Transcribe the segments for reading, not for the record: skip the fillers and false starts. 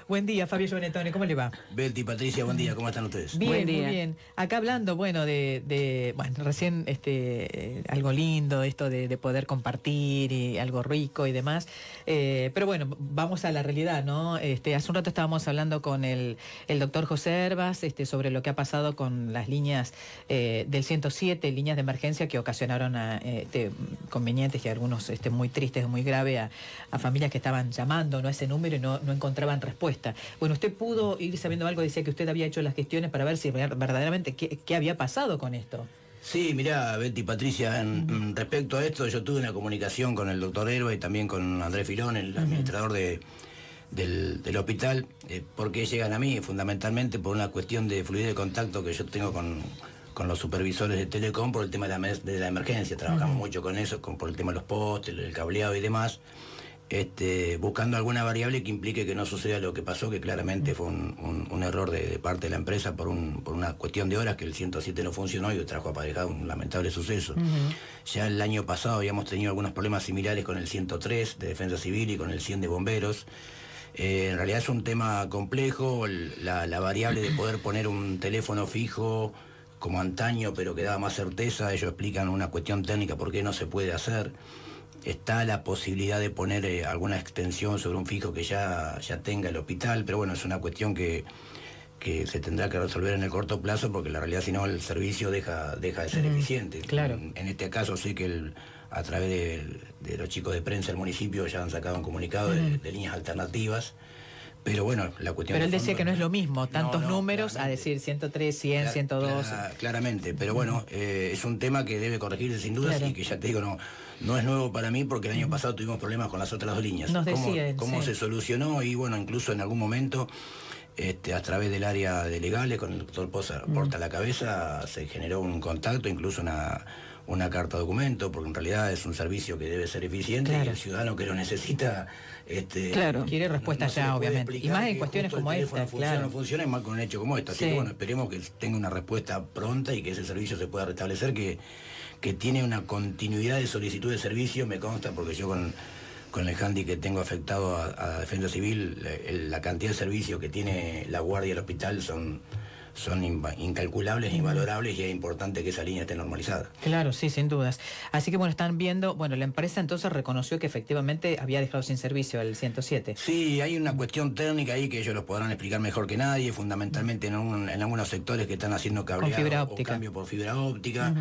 Buen día, Fabio Giovanettone, ¿cómo le va? Betty, Patricia, buen día, ¿cómo están ustedes? Bien, Buen muy día. bien. Acá hablando, bueno, bueno, recién algo lindo, esto de poder compartir y algo rico y demás. Pero bueno, vamos a la realidad, ¿no? Hace un rato estábamos hablando con el doctor José Herbas sobre lo que ha pasado con las líneas del 107, líneas de emergencia que ocasionaron inconvenientes y algunos muy tristes, muy graves a familias que estaban llamando, ¿no?, a ese número y no encontraban respuesta. Bueno, usted pudo ir sabiendo algo, decía que usted había hecho las gestiones para ver si verdaderamente qué había pasado con esto. Sí, mirá, Betty, Patricia, respecto a esto, yo tuve una comunicación con el doctor Herbas y también con Andrés Filón, el administrador del hospital, porque llegan a mí fundamentalmente por una cuestión de fluidez de contacto que yo tengo con los supervisores de Telecom por el tema de la emergencia. Trabajamos mucho con eso, por el tema de los postes, el cableado y demás, buscando alguna variable que implique que no suceda lo que pasó, que claramente fue un error de parte de la empresa por una cuestión de horas, que el 107 no funcionó y trajo aparejado un lamentable suceso. Ya el año pasado habíamos tenido algunos problemas similares con el 103 de Defensa Civil y con el 100 de Bomberos. En realidad es un tema complejo, la variable de poder poner un teléfono fijo como antaño, pero que daba más certeza. Ellos explican una cuestión técnica por qué no se puede hacer. Está la posibilidad de poner alguna extensión sobre un fijo que ya tenga el hospital, pero bueno, es una cuestión que se tendrá que resolver en el corto plazo, porque la realidad, si no, el servicio deja de ser eficiente. Claro. En este caso sé que a través de los chicos de prensa del municipio ya han sacado un comunicado de líneas alternativas. Pero bueno, la cuestión... Pero él decía que no es lo mismo, tantos números, claramente. a decir 103, 100, 102... Claramente, pero bueno, es un tema que debe corregirse sin dudas, y que ya te digo, no es nuevo para mí, porque el año pasado tuvimos problemas con las otras dos líneas. Nos decía él, ¿Cómo sí. se solucionó? Y bueno, incluso en algún momento, a través del área de legales, con el doctor Porta a la cabeza, se generó un contacto, incluso una carta documento, porque en realidad es un servicio que debe ser eficiente, Claro. y el ciudadano que lo necesita... Claro. Quiere respuesta se le ya, puede obviamente. Y explicar más en que cuestiones justo como el teléfono esta, funciona o claro. no funciona, es más con un hecho como este. Así Sí. que bueno, esperemos que tenga una respuesta pronta y que ese servicio se pueda restablecer, que tiene una continuidad de solicitud de servicio, me consta, porque yo con el handy que tengo afectado a Defensa Civil, la cantidad de servicios que tiene la guardia del hospital son incalculables, invalorables, y es importante que esa línea esté normalizada. Claro, sí, sin dudas. Así que bueno, están viendo, bueno, la empresa entonces reconoció que efectivamente había dejado sin servicio el 107. Sí, hay una cuestión técnica ahí que ellos los podrán explicar mejor que nadie, fundamentalmente en algunos sectores que están haciendo cableado fibra o óptica. cambio por fibra óptica.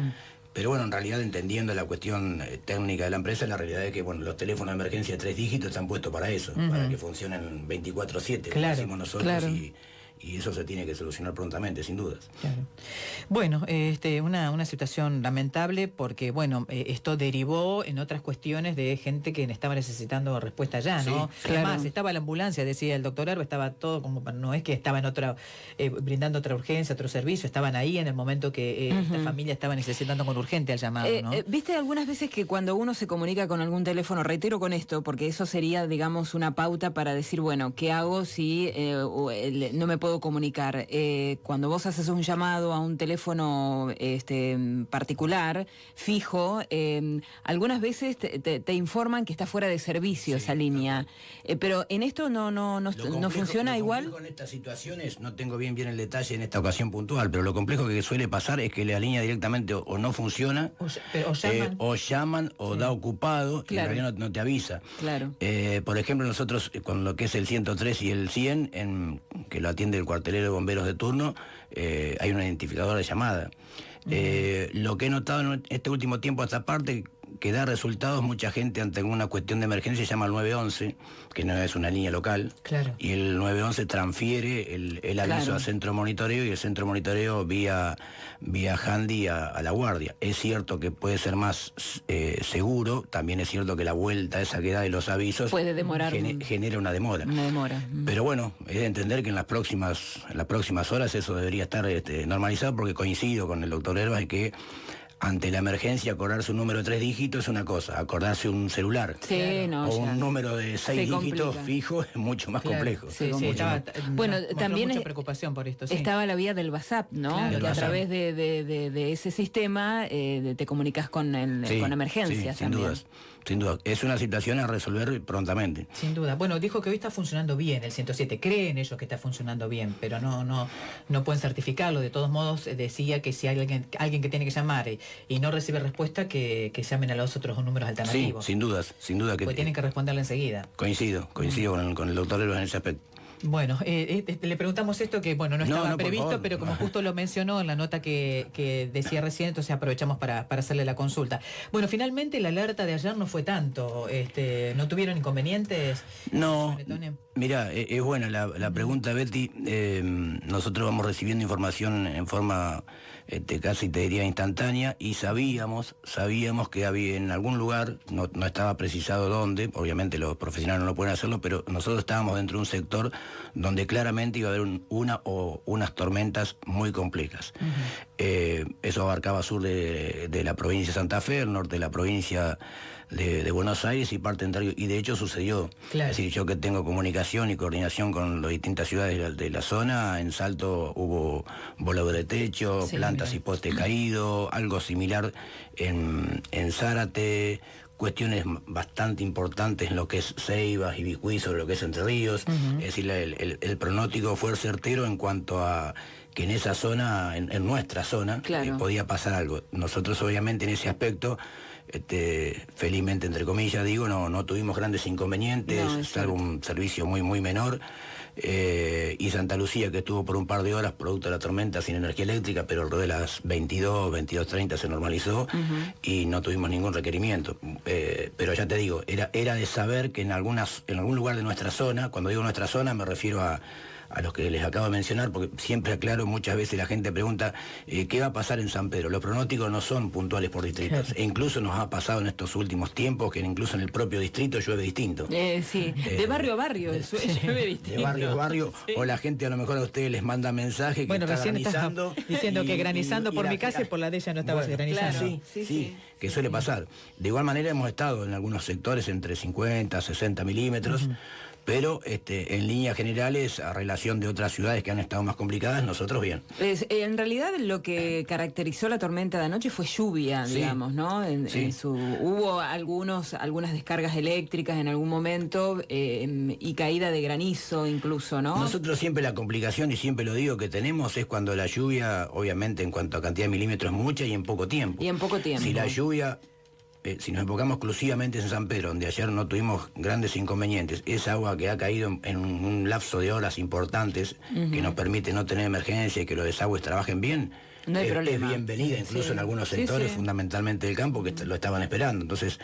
Pero bueno, en realidad, entendiendo la cuestión técnica de la empresa, la realidad es que bueno, los teléfonos de emergencia de 3 dígitos están puestos para eso, para que funcionen 24/7, como Claro, decimos nosotros, claro. y eso se tiene que solucionar prontamente, sin dudas. Claro. Bueno, una situación lamentable, porque bueno, esto derivó en otras cuestiones de gente que estaba necesitando respuesta ya, ¿no? Sí, claro. Además, estaba la ambulancia, decía el doctor Herba, estaba todo como, no es que estaba en otra, brindando otra urgencia, otro servicio, estaban ahí en el momento que esta familia estaba necesitando con urgente al llamado, ¿no? Viste algunas veces que cuando uno se comunica con algún teléfono, reitero con esto, porque eso sería, digamos, una pauta para decir, bueno, ¿qué hago si no me puedo comunicar? Cuando vos haces un llamado a un teléfono particular, fijo, algunas veces te informan que está fuera de servicio esa línea, pero en esto no funciona igual. Con estas situaciones, no tengo bien el detalle en esta ocasión puntual, pero lo complejo que suele pasar es que la línea directamente o no funciona, o llaman o da ocupado, Claro. y en realidad no te avisa. Claro. Por ejemplo, nosotros con lo que es el 103 y el 100, que lo atiende el cuartelero de bomberos de turno, hay un identificador de llamada. Lo que he notado en este último tiempo a esta parte, que da resultados, mucha gente ante alguna cuestión de emergencia llama al 911, que no es una línea local, Claro. y el 911 transfiere el aviso Claro. al centro monitoreo, y el centro monitoreo vía handy a la guardia. Es cierto que puede ser más seguro, también es cierto que la vuelta esa que da de los avisos Puede demorar genera una demora. Una demora. Pero bueno, es de entender que en las próximas horas eso debería estar normalizado, porque coincido con el doctor Herbas en que ante la emergencia, acordarse un número de 3 dígitos es una cosa, acordarse un celular o un número de 6 dígitos fijo es mucho más complejo. Bueno, también mucha preocupación por esto. Estaba la vía del WhatsApp, ¿no? Claro, que a través de ese sistema te comunicas con emergencias. Sin dudas. Sin duda, es una situación a resolver prontamente. Sin duda. Bueno, dijo que hoy está funcionando bien el 107. Creen ellos que está funcionando bien, pero no pueden certificarlo. De todos modos, decía que si hay alguien que tiene que llamar y no recibe respuesta, que llamen a los otros números alternativos. Sí, sin duda que... Pues tienen que responderle enseguida. Coincido con el doctor Herbas en ese aspecto. Bueno, le preguntamos esto que, bueno, no estaba previsto, favor, pero como justo lo mencionó en la nota que decía recién, entonces aprovechamos para hacerle la consulta. Bueno, finalmente la alerta de ayer no fue tanto. ¿No tuvieron inconvenientes? No, mira, es buena la pregunta, Betty. Nosotros vamos recibiendo información en forma casi te diría instantánea, y sabíamos que había en algún lugar, no estaba precisado dónde, obviamente los profesionales no lo pueden hacerlo, pero nosotros estábamos dentro de un sector donde claramente iba a haber unas tormentas muy complejas. Eso abarcaba sur de la provincia de Santa Fe, el norte de la provincia de Buenos Aires y parte de Entre Ríos, y de hecho sucedió. Claro. Es decir, yo que tengo comunicación y coordinación con las distintas ciudades de la zona, en Salto hubo voladura de techo, plantas y postes caídos, algo similar en Zárate, cuestiones bastante importantes en lo que es Ceibas y Bicuí, sobre lo que es Entre Ríos. Es decir, el pronóstico fue certero en cuanto a que en esa zona, en nuestra zona, podía pasar algo. Nosotros obviamente en ese aspecto, felizmente entre comillas digo, no tuvimos grandes inconvenientes, salvo un servicio muy menor. Y Santa Lucía, que estuvo por un par de horas producto de la tormenta sin energía eléctrica, pero alrededor de las 22:30 se normalizó y no tuvimos ningún requerimiento. Pero ya te digo, era de saber que en algún lugar de nuestra zona, cuando digo nuestra zona me refiero a los que les acabo de mencionar, porque siempre aclaro, muchas veces la gente pregunta ¿qué va a pasar en San Pedro? Los pronósticos no son puntuales por distritos, e incluso nos ha pasado en estos últimos tiempos que incluso en el propio distrito llueve distinto. De barrio a barrio llueve distinto. De barrio a barrio, o la gente a lo mejor a ustedes les manda mensajes que está granizando. Diciendo que granizando por mi casa y por la de ella no estaba granizando. Claro, sí, que suele pasar. De igual manera hemos estado en algunos sectores entre 50 a 60 milímetros, pero en líneas generales, a relación de otras ciudades que han estado más complicadas, nosotros bien. En realidad lo que caracterizó la tormenta de anoche fue lluvia, digamos, ¿no? Hubo algunas descargas eléctricas en algún momento y caída de granizo incluso, ¿no? Nosotros siempre la complicación, y siempre lo digo, que tenemos es cuando la lluvia, obviamente en cuanto a cantidad de milímetros es mucha y en poco tiempo. Si la lluvia... si nos enfocamos exclusivamente en San Pedro, donde ayer no tuvimos grandes inconvenientes, esa agua que ha caído en un lapso de horas importantes, que nos permite no tener emergencia y que los desagües trabajen bien, no hay problema. Es bienvenida, incluso en algunos sectores, fundamentalmente del campo, que lo estaban esperando. Entonces,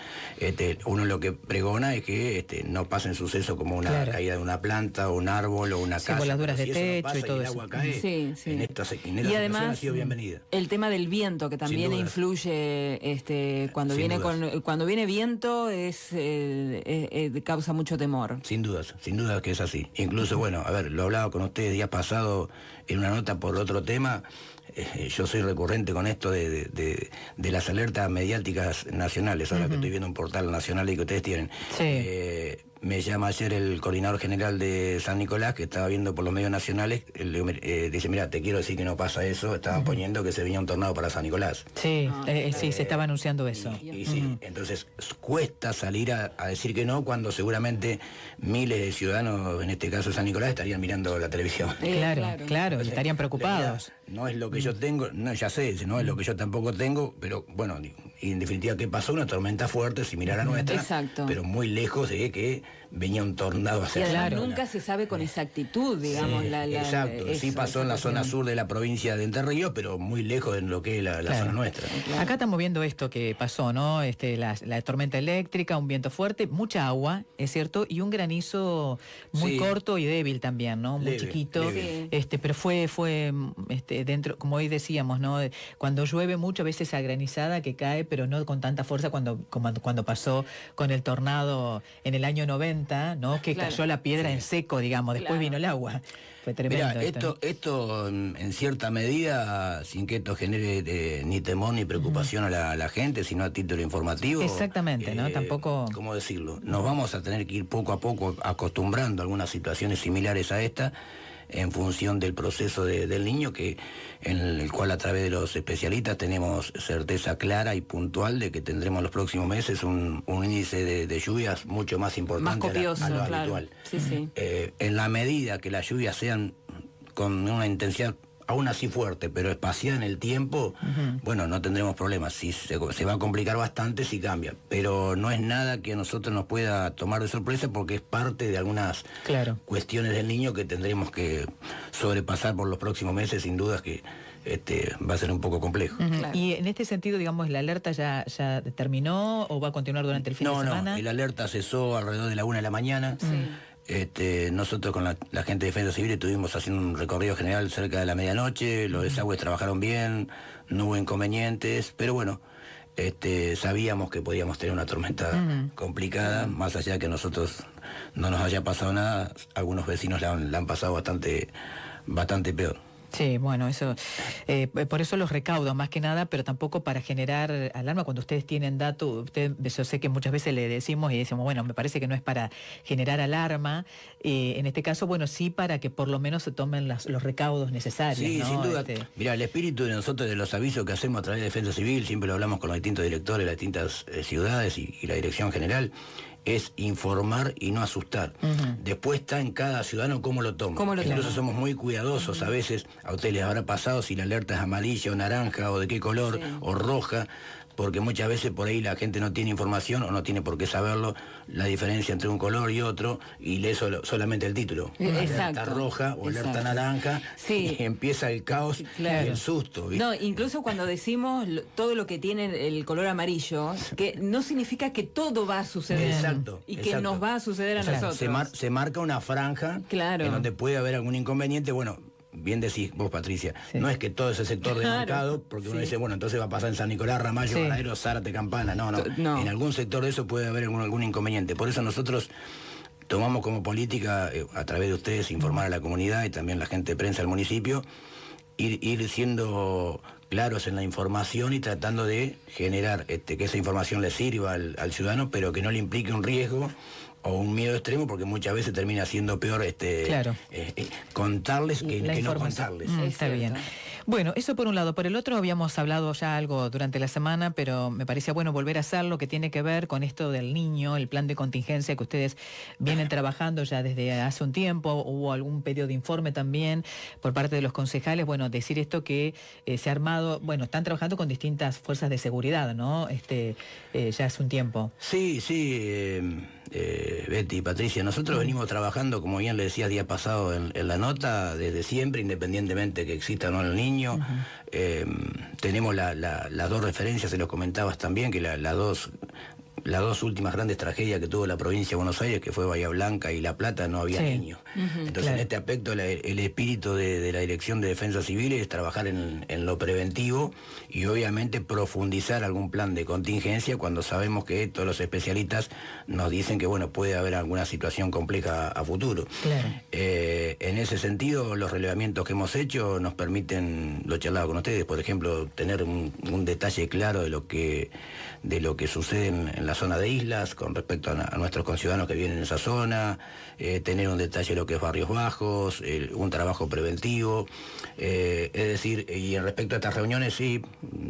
uno lo que pregona es que no pasen sucesos como una caída de una planta, o un árbol, o una casa. Voladuras de techo y todo eso. El agua cae, en esta y además, ha sido bienvenida. El tema del viento, que también influye, cuando viene viento, causa mucho temor. Sin dudas que es así. Incluso, bueno, a ver, lo hablaba con ustedes días pasado en una nota por otro tema. Yo soy recurrente con esto de las alertas mediáticas nacionales, ahora que estoy viendo un portal nacional y que ustedes tienen. Me llama ayer el coordinador general de San Nicolás, que estaba viendo por los medios nacionales, dice, mira, te quiero decir que no pasa eso, estaban poniendo que se venía un tornado para San Nicolás. Se estaba anunciando eso. Entonces cuesta salir a decir que no, cuando seguramente miles de ciudadanos, en este caso de San Nicolás, estarían mirando la televisión. Claro, estarían preocupados. No es lo que yo tengo, ya sé, no es lo que yo tampoco tengo, pero bueno, y en definitiva, ¿qué pasó? Una tormenta fuerte, similar a nuestra, pero muy lejos de que venía un tornado hacia nunca se sabe con exactitud, digamos. Exacto, sí pasó en la zona sur de la provincia de Entre Ríos, pero muy lejos de lo que es la zona nuestra. Acá estamos viendo esto que pasó, ¿no? La tormenta eléctrica, un viento fuerte, mucha agua, es cierto, y un granizo muy corto y débil también, ¿no? Muy chiquito. Pero fue dentro, como hoy decíamos, ¿no? Cuando llueve mucho, a veces esa granizada que cae, pero no con tanta fuerza cuando pasó con el tornado en el año 90. 90, ¿no? Que cayó la piedra en seco, digamos, después vino el agua. Fue tremendo. Mirá, esto en cierta medida, sin que esto genere ni temor ni preocupación a la gente, sino a título informativo. Exactamente, ¿no? Tampoco... ¿Cómo decirlo? Nos vamos a tener que ir poco a poco acostumbrando a algunas situaciones similares a esta, en función del proceso del niño, en el cual a través de los especialistas tenemos certeza clara y puntual de que tendremos los próximos meses un índice de lluvias mucho más importante más copioso, a lo claro. habitual. Sí, sí. En la medida que las lluvias sean con una intensidad aún así fuerte, pero espaciada en el tiempo, bueno, no tendremos problemas. Sí, se va a complicar bastante si cambia, pero no es nada que a nosotros nos pueda tomar de sorpresa, porque es parte de algunas cuestiones del niño que tendremos que sobrepasar por los próximos meses, sin dudas que va a ser un poco complejo. Claro. Y en este sentido, digamos, ¿la alerta ya terminó o va a continuar durante el fin de semana? No, el alerta cesó alrededor de la 1 de la mañana. Sí. Nosotros con la gente de Defensa Civil estuvimos haciendo un recorrido general cerca de la medianoche, los desagües trabajaron bien, no hubo inconvenientes, pero bueno, sabíamos que podíamos tener una tormenta complicada, más allá de que a nosotros no nos haya pasado nada, algunos vecinos la han pasado bastante peor. Sí, bueno, eso, por eso los recaudos más que nada, pero tampoco para generar alarma. Cuando ustedes tienen datos, yo sé que muchas veces le decimos y decimos, bueno, me parece que no es para generar alarma, en este caso, bueno, sí para que por lo menos se tomen los recaudos necesarios. Sí, ¿no? sin duda. Mirá, el espíritu de nosotros, de los avisos que hacemos a través de Defensa Civil, siempre lo hablamos con los distintos directores de las distintas ciudades y la dirección general, es informar y no asustar. Después está en cada ciudadano cómo lo toma. Incluso somos muy cuidadosos a veces. A ustedes les habrá pasado si la alerta es amarilla o naranja o de qué color o roja, porque muchas veces por ahí la gente no tiene información o no tiene por qué saberlo, la diferencia entre un color y otro, y lee solamente el título. Alerta roja o alerta naranja, y empieza el caos y el susto. ¿Viste? No, incluso cuando decimos todo lo que tiene el color amarillo, que no significa que todo va a suceder. Exacto. Que nos va a suceder a nosotros. Se marca una franja en donde puede haber algún inconveniente. Bueno, bien decís vos, Patricia, no es que todo ese sector de mercado, porque uno dice, bueno, entonces va a pasar en San Nicolás, Ramallo, Baradero, Zárate, Campana. No. En algún sector de eso puede haber algún inconveniente. Por eso nosotros tomamos como política, a través de ustedes, informar a la comunidad y también la gente de prensa del municipio, ir siendo claros en la información y tratando de generar que esa información le sirva al ciudadano, pero que no le implique un riesgo o un miedo extremo, porque muchas veces termina siendo peor contarles que no contarles. Está bien. Bueno, eso por un lado. Por el otro, habíamos hablado ya algo durante la semana, pero me parecía bueno volver a hacerlo, que tiene que ver con esto del niño, el plan de contingencia que ustedes vienen trabajando ya desde hace un tiempo. Hubo algún pedido de informe también por parte de los concejales. Bueno, decir esto que se ha armado, bueno, están trabajando con distintas fuerzas de seguridad, ¿no? Ya hace un tiempo. Sí, Betty y Patricia, nosotros venimos trabajando, como bien le decía día pasado en la nota, desde siempre, independientemente que exista o no el niño. Tenemos las dos referencias, se los comentabas también, que las dos últimas grandes tragedias que tuvo la provincia de Buenos Aires, que fue Bahía Blanca y La Plata, no había niños. Entonces, en este aspecto, el espíritu de la Dirección de Defensa Civil es trabajar en lo preventivo y obviamente profundizar algún plan de contingencia cuando sabemos que todos los especialistas nos dicen que, bueno, puede haber alguna situación compleja a futuro. En ese sentido, los relevamientos que hemos hecho nos permiten, lo he charlado con ustedes, por ejemplo, tener un detalle claro de lo que sucede en la zona de Islas con respecto a nuestros conciudadanos que viven en esa zona, tener un detalle de lo que es Barrios Bajos, un trabajo preventivo, es decir, y en respecto a estas reuniones sí,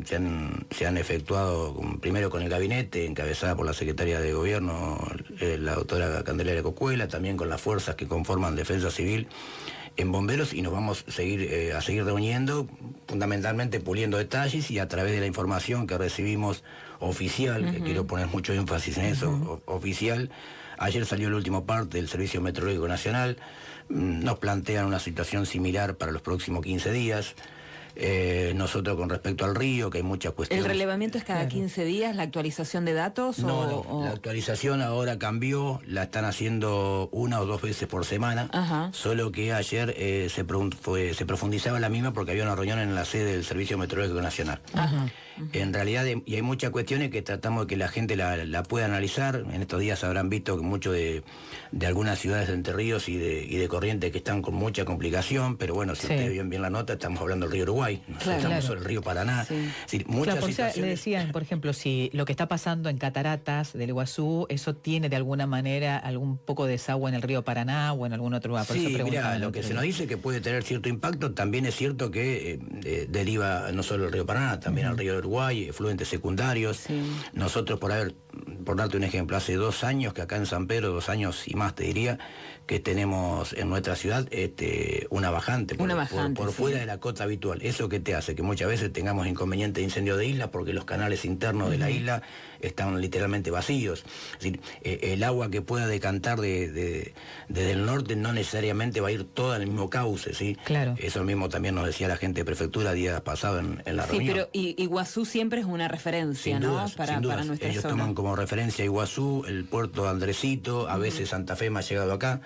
se han efectuado primero con el gabinete, encabezada por la secretaria de Gobierno, la doctora Candelaria Cocuela, también con las fuerzas que conforman Defensa Civil, en bomberos, y nos vamos a seguir reuniendo, fundamentalmente puliendo detalles y a través de la información que recibimos oficial, que quiero poner mucho énfasis en eso, oficial. Ayer salió el último parte del Servicio Meteorológico Nacional, nos plantean una situación similar para los próximos 15 días. Nosotros con respecto al río, que hay muchas cuestiones. ¿El relevamiento es cada 15 días, la actualización de datos? No, la actualización ahora cambió, la están haciendo 1 o 2 veces por semana, solo que ayer se profundizaba la misma porque había una reunión en la sede del Servicio Meteorológico Nacional. En realidad, y hay muchas cuestiones que tratamos de que la gente la pueda analizar. En estos días habrán visto que mucho de algunas ciudades de Entre Ríos y de Corrientes que están con mucha complicación, pero bueno, si ustedes ven bien la nota, estamos hablando del río Uruguay, estamos sobre el río Paraná. Es decir, muchas por eso situaciones... le decían, por ejemplo, si lo que está pasando en Cataratas del Iguazú, eso tiene de alguna manera algún poco de desagüe en el río Paraná o en algún otro lugar. Por sí, eso mira, lo que se nos dice que puede tener cierto impacto, también es cierto que deriva no solo el río Paraná, también al río Uruguay, efluentes secundarios. Sí. Nosotros, por darte un ejemplo, hace 2 años que acá en San Pedro, 2 años y más te diría, que tenemos en nuestra ciudad una bajante por fuera de la cota habitual. ¿Eso qué te hace? Que muchas veces tengamos inconveniente de incendio de isla porque los canales internos de la isla están literalmente vacíos. Es decir, el agua que pueda decantar desde el norte no necesariamente va a ir toda en el mismo cauce, ¿sí? Claro. Eso mismo también nos decía la gente de prefectura días pasados en la reunión. Sí, pero Iguazú siempre es una referencia, ¿no? Para nuestra Ellos zona. toman como referencia Iguazú, el puerto de Andresito, a veces Santa Fe me ha llegado acá.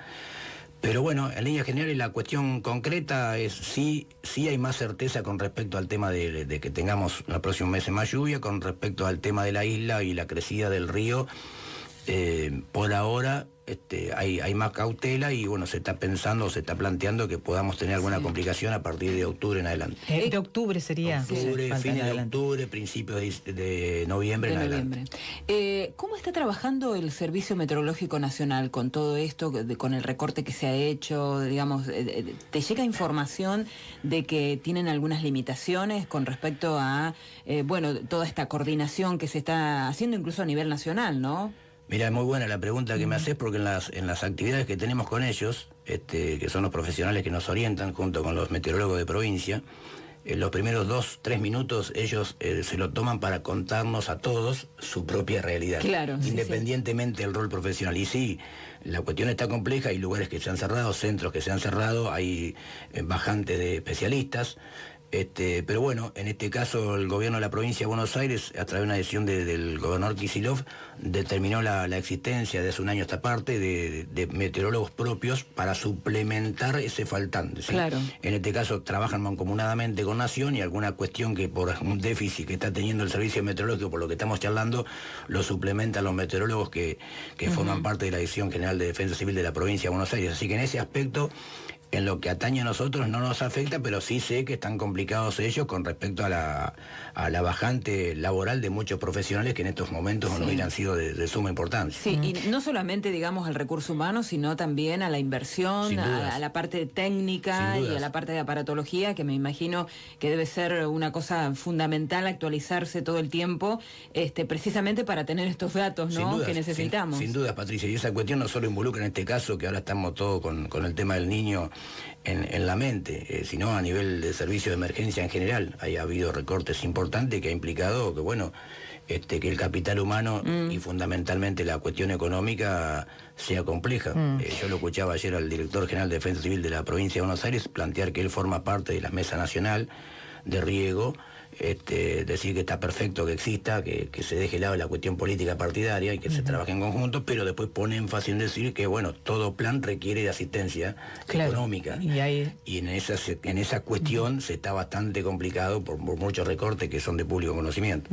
Pero bueno, en líneas generales la cuestión concreta es sí hay más certeza con respecto al tema de que tengamos los próximos meses más lluvia, con respecto al tema de la isla y la crecida del río. Por ahora hay más cautela y bueno, se está planteando que podamos tener alguna complicación a partir de octubre en adelante. De octubre sería. Octubre, fines de octubre, principios de noviembre en adelante. ¿Cómo está trabajando el Servicio Meteorológico Nacional con todo esto, con el recorte que se ha hecho? Digamos, ¿te llega información de que tienen algunas limitaciones con respecto a, toda esta coordinación que se está haciendo incluso a nivel nacional, ¿no? Mira, es muy buena la pregunta que me haces porque en las actividades que tenemos con ellos, que son los profesionales que nos orientan junto con los meteorólogos de provincia, los primeros 2-3 minutos ellos se lo toman para contarnos a todos su propia realidad, claro, independientemente del rol profesional. Y sí, la cuestión está compleja, hay lugares que se han cerrado, centros que se han cerrado, hay bajantes de especialistas. Pero bueno, en este caso el gobierno de la provincia de Buenos Aires, a través de una decisión del gobernador Kicillof, determinó la existencia de hace un año a esta parte de meteorólogos propios para suplementar ese faltante, ¿sí? Claro. En este caso trabajan mancomunadamente con Nación y alguna cuestión que por un déficit que está teniendo el servicio meteorológico, por lo que estamos charlando, lo suplementan los meteorólogos que forman parte de la Dirección General de Defensa Civil de la provincia de Buenos Aires. Así que en ese aspecto, en lo que atañe a nosotros no nos afecta, pero sí sé que están complicados ellos con respecto a la bajante laboral de muchos profesionales que en estos momentos no hubieran sido de suma importancia. Sí, y no solamente, digamos, al recurso humano, sino también a la inversión, a la parte técnica y a la parte de aparatología, que me imagino que debe ser una cosa fundamental actualizarse todo el tiempo, precisamente para tener estos datos, ¿no?, que necesitamos. Sin duda, Patricia, y esa cuestión no solo involucra en este caso, que ahora estamos todos con el tema del niño en la mente, sino a nivel de servicio de emergencia en general. Ha habido recortes importantes que ha implicado que, bueno, que el capital humano y fundamentalmente la cuestión económica sea compleja. Yo lo escuchaba ayer al director general de Defensa Civil de la provincia de Buenos Aires plantear que él forma parte de la Mesa Nacional de Riego, decir que está perfecto que exista, que se deje de lado la cuestión política partidaria y que se trabaje en conjunto, pero después pone énfasis en decir que, bueno, todo plan requiere de asistencia económica. Y en esa cuestión se está bastante complicado por muchos recortes que son de público conocimiento.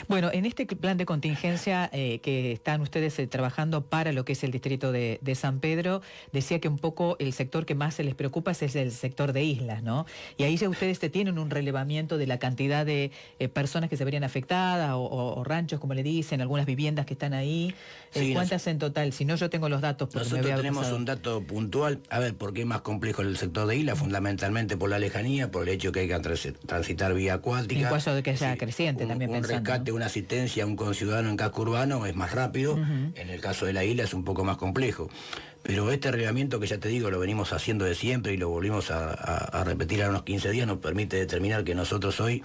Bueno, en este plan de contingencia que están ustedes trabajando para lo que es el distrito de San Pedro, decía que un poco el sector que más se les preocupa es el sector de islas, ¿no? Y ahí ya ustedes tienen un relevamiento de la cantidad de personas que se verían afectadas o ranchos, como le dicen, algunas viviendas que están ahí. ¿Cuántas en total? Si no, yo tengo los datos. Nosotros tenemos un dato puntual. A ver, ¿por qué es más complejo el sector de isla? Fundamentalmente por la lejanía, por el hecho que hay que transitar vía acuática. En caso de que sea creciente también pensando. Un rescate, ¿no?, una asistencia a un conciudadano en casco urbano es más rápido. En el caso de la isla es un poco más complejo. Pero este reglamento que ya te digo lo venimos haciendo de siempre y lo volvimos a repetir a unos 15 días, nos permite determinar que nosotros hoy,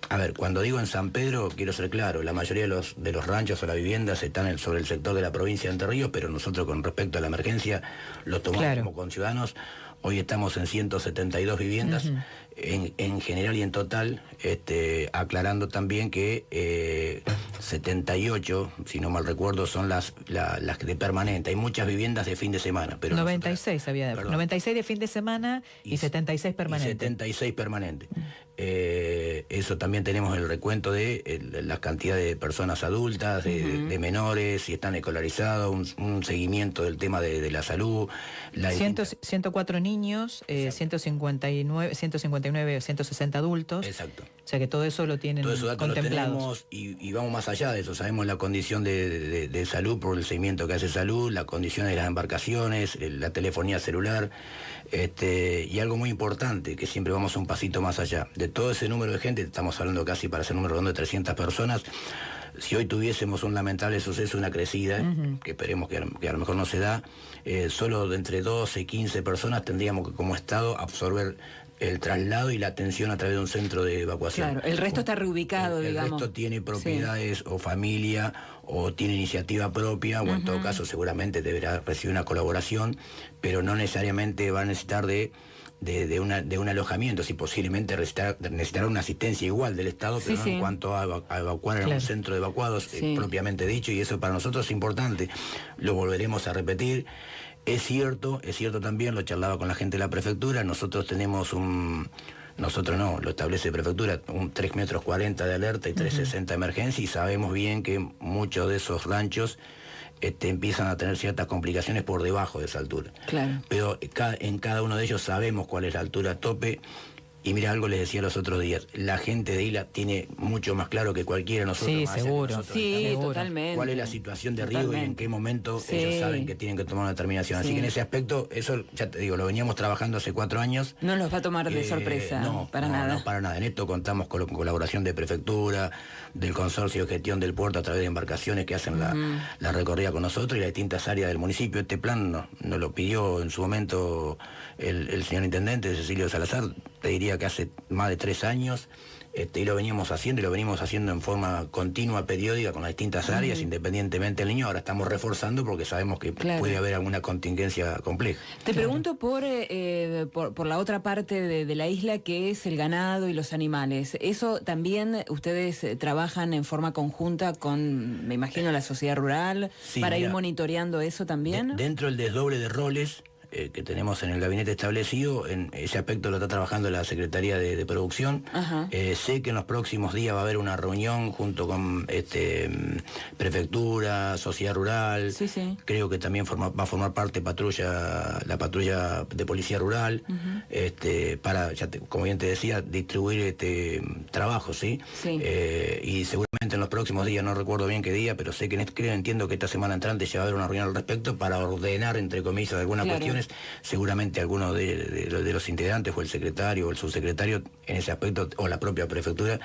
a ver, cuando digo en San Pedro, quiero ser claro, la mayoría de los ranchos o las viviendas están sobre el sector de la provincia de Entre Ríos, pero nosotros con respecto a la emergencia lo tomamos como conciudadanos. Hoy estamos en 172 viviendas en general y en total, aclarando también que 78, si no mal recuerdo, son las de permanente. Hay muchas viviendas de fin de semana. Pero 96 había, 96 de fin de semana y 76 permanentes. 76 permanentes. Eso también tenemos el recuento de la cantidad de personas adultas, de menores, si están escolarizados, un seguimiento del tema de la salud. 104 niños, 159, 160 adultos. Exacto. O sea que todo eso lo tienen Todos esos datos contemplados. lo tenemos y vamos más allá de eso. Sabemos la condición de salud por el seguimiento que hace salud, las condiciones de las embarcaciones, la telefonía celular, y algo muy importante, que siempre vamos un pasito más allá. De todo ese número de gente, estamos hablando casi para hacer número redondo de 300 personas, si hoy tuviésemos un lamentable suceso, una crecida, que esperemos que a lo mejor no se da, solo de entre 12 y 15 personas tendríamos que como Estado absorber el traslado y la atención a través de un centro de evacuación. Claro, el resto está reubicado, digamos. El resto tiene propiedades o familia o tiene iniciativa propia o en todo caso seguramente deberá recibir una colaboración, pero no necesariamente va a necesitar de un alojamiento, si posiblemente necesitará una asistencia igual del Estado, pero no en cuanto a evacuar en un centro de evacuados propiamente dicho, y eso para nosotros es importante. Lo volveremos a repetir. Es cierto también, lo charlaba con la gente de la prefectura, nosotros tenemos nosotros no, lo establece prefectura, un 3,40 metros de alerta y 3,60 de emergencia, y sabemos bien que muchos de esos ranchos empiezan a tener ciertas complicaciones por debajo de esa altura. Claro. Pero en cada uno de ellos sabemos cuál es la altura tope. Y mira, algo les decía los otros días, la gente de Isla tiene mucho más claro que cualquiera de nosotros. Sí, más allá de seguro. nosotros, Sí, totalmente. cuál es la situación de riesgo y en qué momento ellos saben que tienen que tomar una determinación. Así que en ese aspecto, eso ya te digo, lo veníamos trabajando hace 4 años. No los va a tomar de sorpresa, para nada. No, para nada. En esto contamos con colaboración de prefectura, del consorcio de gestión del puerto a través de embarcaciones que hacen la recorrida con nosotros y las distintas áreas del municipio. Este plan nos lo pidió en su momento el señor intendente Cecilio Salazar, te diría que hace más de 3 años, y lo veníamos haciendo, en forma continua, periódica, con las distintas áreas, independientemente del niño. Ahora estamos reforzando porque sabemos que puede haber alguna contingencia compleja. Te pregunto por la otra parte de la isla, que es el ganado y los animales. ¿Eso también ustedes trabajan en forma conjunta con, me imagino, la sociedad rural, para ir monitoreando eso también? Dentro del desdoble de roles que tenemos en el gabinete establecido, en ese aspecto lo está trabajando la Secretaría de Producción. Sé que en los próximos días va a haber una reunión junto con prefectura, sociedad rural. Creo que también va a formar parte la patrulla de policía rural, para, como bien te decía, distribuir trabajo, ¿sí? Y seguramente en los próximos días, no recuerdo bien qué día, pero sé que entiendo que esta semana entrante ya va a haber una reunión al respecto para ordenar, entre comillas, algunas cuestiones. Seguramente alguno de los integrantes, o el secretario o el subsecretario, en ese aspecto, o la propia prefectura,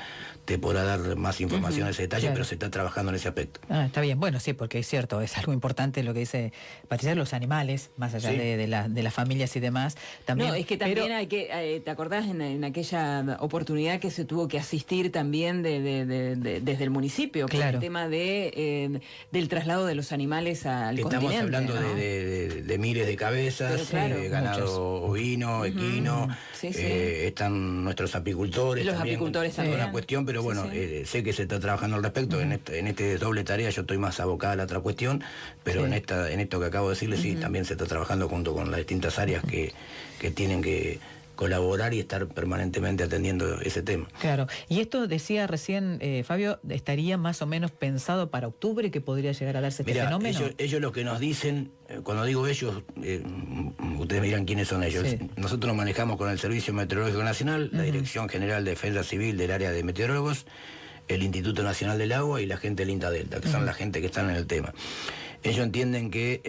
te podrá dar más información a ese detalle, pero se está trabajando en ese aspecto. Está bien, bueno, sí, porque es cierto, es algo importante lo que dice Patricia, los animales, más allá de las familias y demás. También, no, es que también hay que, ¿te acordás en aquella oportunidad que se tuvo que asistir también desde el municipio, por el tema del traslado de los animales al continente? Estamos hablando de miles de cabezas, ganado ovino, equino, están nuestros apicultores. Los apicultores también. Una cuestión, pero bueno, sé que se está trabajando al respecto. En este doble tarea yo estoy más abocada a la otra cuestión, pero en esto que acabo de decirle, también se está trabajando junto con las distintas áreas que tienen que colaborar y estar permanentemente atendiendo ese tema. Claro, y esto decía recién Fabio, ¿estaría más o menos pensado para octubre que podría llegar a darse este fenómeno? Ellos lo que nos dicen, cuando digo ellos, ustedes me dirán quiénes son ellos. Nosotros nos manejamos con el Servicio Meteorológico Nacional, la Dirección General de Defensa Civil del área de meteorólogos, el Instituto Nacional del Agua y la gente del INTA Delta, que son la gente que están en el tema. Ellos entienden que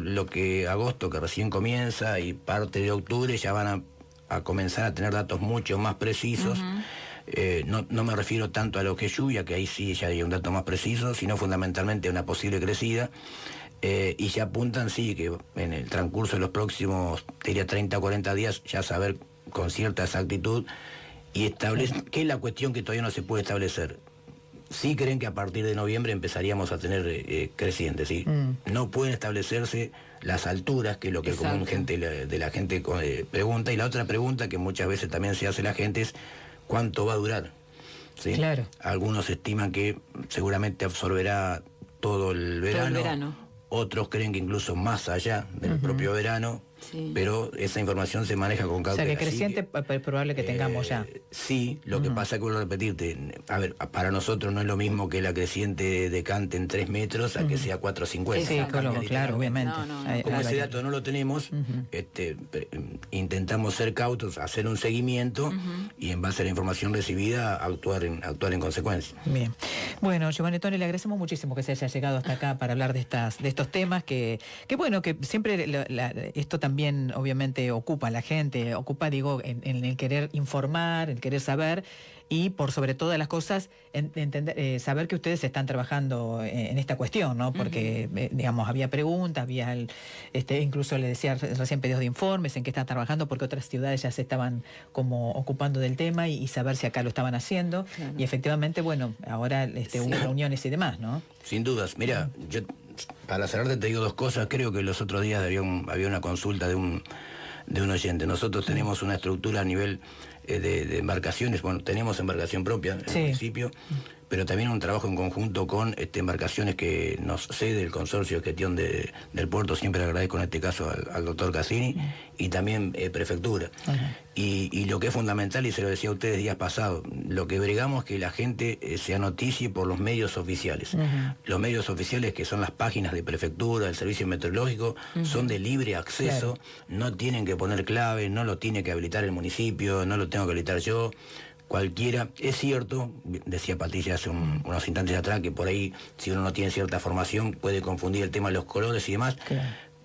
lo que agosto, que recién comienza, y parte de octubre, ya van a comenzar a tener datos mucho más precisos. No me refiero tanto a lo que es lluvia, que ahí sí ya hay un dato más preciso, sino fundamentalmente a una posible crecida. Y ya apuntan, que en el transcurso de los próximos, te diría 30 o 40 días, ya saber con cierta exactitud y establecer, que es la cuestión que todavía no se puede establecer. Sí creen que a partir de noviembre empezaríamos a tener crecientes, ¿sí? No pueden establecerse las alturas, que es lo que común de la gente pregunta, y la otra pregunta que muchas veces también se hace la gente es ¿cuánto va a durar? ¿Sí? Claro. Algunos estiman que seguramente absorberá todo el verano. Otros creen que incluso más allá del propio verano. Sí. pero esa información se maneja con O cautela. sea, que creciente es probable que tengamos ya. Sí, lo que pasa es que vuelvo a repetirte, a ver, para nosotros no es lo mismo que la creciente decante en 3 metros a que sea 4,50. Sí, claro, obviamente. Como ese dato no lo tenemos, intentamos ser cautos, hacer un seguimiento y en base a la información recibida actuar en consecuencia. Bien. Bueno, Giovanni Toni, le agradecemos muchísimo que se haya llegado hasta acá para hablar de estos temas que bueno, que siempre esto también obviamente ocupa a la gente, digo, en el querer informar, el querer saber y por sobre todas las cosas entender, saber que ustedes están trabajando en esta cuestión, ¿no? Porque, digamos, había preguntas, había incluso le decía recién pedidos de informes en que están trabajando porque otras ciudades ya se estaban como ocupando del tema y saber si acá lo estaban haciendo. Claro. Y efectivamente, bueno, ahora hubo reuniones y demás, ¿no? Sin dudas. Mira, yo para cerrarte te digo dos cosas. Creo que los otros días había una consulta de un oyente. Nosotros tenemos una estructura a nivel de embarcaciones. Bueno, tenemos embarcación propia en el municipio, pero también un trabajo en conjunto con embarcaciones que nos cede el consorcio de gestión del puerto. Siempre le agradezco en este caso al doctor Cassini y también prefectura. Y lo que es fundamental, y se lo decía a ustedes días pasados, lo que bregamos es que la gente se anoticie por los medios oficiales. Los medios oficiales, que son las páginas de prefectura, del servicio meteorológico, son de libre acceso, no tienen que poner clave, no lo tiene que habilitar el municipio, no lo tengo que habilitar yo. Cualquiera, es cierto, decía Patricia hace unos instantes atrás, que por ahí, si uno no tiene cierta formación, puede confundir el tema de los colores y demás,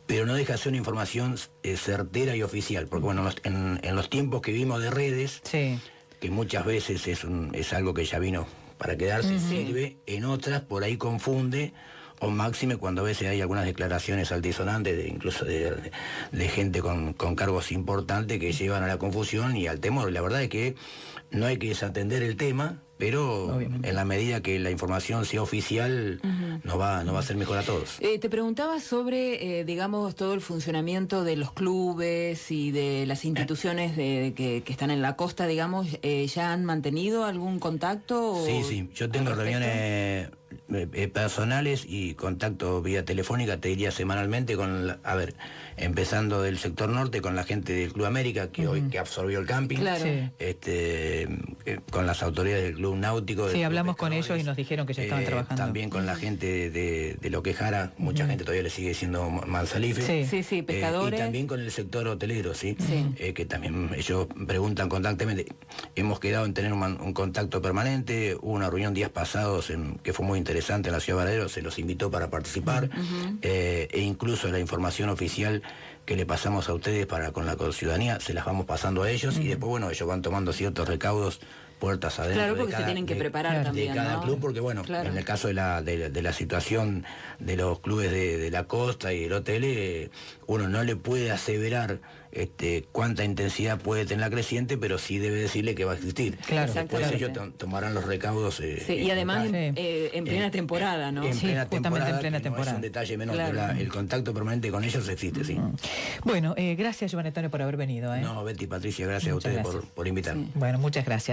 pero no deja de ser una información certera y oficial, porque bueno, en los tiempos que vivimos de redes, que muchas veces es algo que ya vino para quedarse, sirve, en otras por ahí confunde, o máxime cuando a veces hay algunas declaraciones altisonantes, incluso de gente con cargos importantes que llevan a la confusión y al temor. La verdad es que no hay que desatender el tema, pero obviamente, en la medida que la información sea oficial, nos va a ser mejor a todos. Te preguntaba sobre, digamos, todo el funcionamiento de los clubes y de las instituciones que están en la costa, digamos. ¿Ya han mantenido algún contacto? Sí, yo tengo reuniones personales y contacto vía telefónica, te diría semanalmente, empezando del sector norte con la gente del Club América, que hoy que absorbió el camping, con las autoridades del Club Náutico. Sí, hablamos con ellos y nos dijeron que ya estaban trabajando. También con la gente de lo que es Jara, mucha gente todavía le sigue diciendo Manzalife. Sí, pescadores. Y también con el sector hotelero, que también ellos preguntan constantemente. Hemos quedado en tener un contacto permanente. Hubo una reunión días pasados que fue muy interesante en la ciudad de Varadero, se los invitó para participar, e incluso la información oficial que le pasamos a ustedes con la ciudadanía, se las vamos pasando a ellos y después, bueno, ellos van tomando ciertos recaudos puertas adentro. Claro, porque se tienen que preparar también, de cada club, porque bueno, en el caso de la situación de los clubes de la costa y del hotel, uno no le puede aseverar cuánta intensidad puede tener la creciente, pero sí debe decirle que va a existir. Claro, después ellos tomarán los recaudos. Y además en plena temporada, ¿no? Justamente en plena temporada. Es un detalle menor, pero el contacto permanente con ellos existe, sí. Bueno, gracias, Giovanni Toni, por haber venido. No, Betty, Patricia, gracias a ustedes por invitarme. Bueno, muchas gracias.